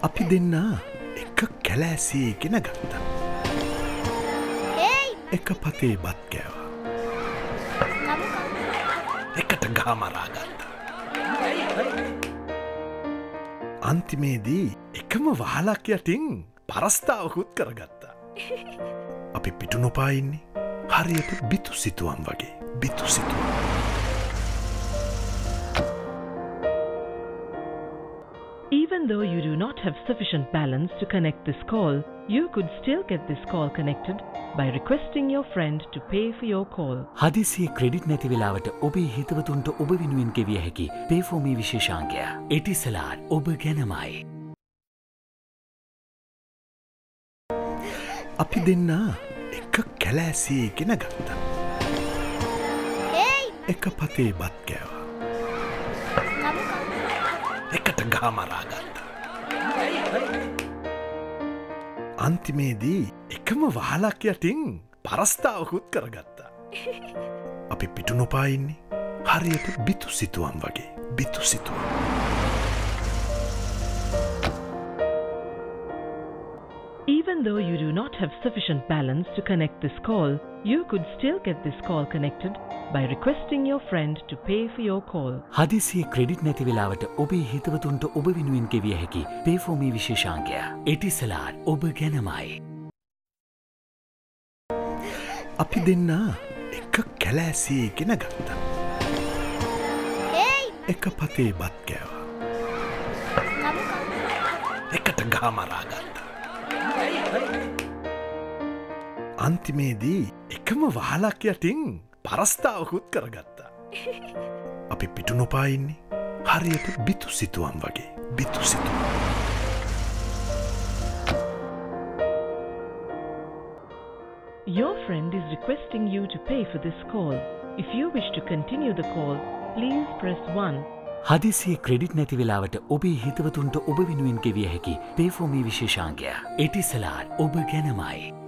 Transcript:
අපි දෙන්න එක කැලෑසියේ ගෙන ගත්තා. එක පතේ බත් කෑවා. එකට ගහ මරා ගත්තා. අන්තිමේදී එකම වහලක් යටින් පරස්තාවකුත් කරගත්තා. අපි පිටු නොපා ඉන්නේ හරියට බිතු සිතුවම් වගේ. බිතු සිතුවම්. Even though you do not have sufficient balance to connect this call, you could still get this call connected by requesting your friend to pay for your call. හදිසියේ ක්‍රෙඩිට් නැති වෙලාවට ඔබේ හිතවතුන්ට ඔබ වෙනුවෙන් ගෙවිය හැකි Pay for Me විශේෂාංගය. එටිසලාට් ඔබ ගැනමයි. අපි දෙන්න එක කැලෑසියේ ගෙන ගත්තා. එක පතේ බත් කෑවා. එකට ගහ මරා ගත්තා. අන්තිමේදී එකම වහලක් යටින් පරස්තාවකුත් කරගත්තා. අපි පිටු නොපා ඉන්නේ හරියට බිතු සිතුවම් වගේ. බිතු සිතුවම්. Even though you do not have sufficient balance to connect this call, you could still get this call connected by requesting your friend to pay for your call. හදිසියේ ක්‍රෙඩිට් නැති වෙලාවට ඔබේ හිතවතුන්ට ඔබ වෙනුවෙන් ගෙවිය හැකි Pay for Me විශේෂාංගය. එටිසලාට් ඔබ ගැනමයි. අපි දෙන්න එක කැලෑසියේ ගෙන ගත්තා. එක පතේ බත් කෑවා. එකට ගහ මරා ගත්තා. අන්තිමේදී එකම වහලක් යටින් පරස්තාවකුත් කරගත්තා. අපි පිටු නොපා ඉන්නේ හරියට බිතු සිතුවම් වගේ. බිතු සිතුවම්. Your friend is requesting you to pay for this call. If you wish to continue the call, please press 1. හදිසියේ credit නැති වෙලාවට ඔබේ හිතවතුන්ට ඔබ වෙනුවෙන් ගෙවිය හැකි Pay for Me විශේෂාංගය. එටිසලාට් ඔබ ගැනමයි.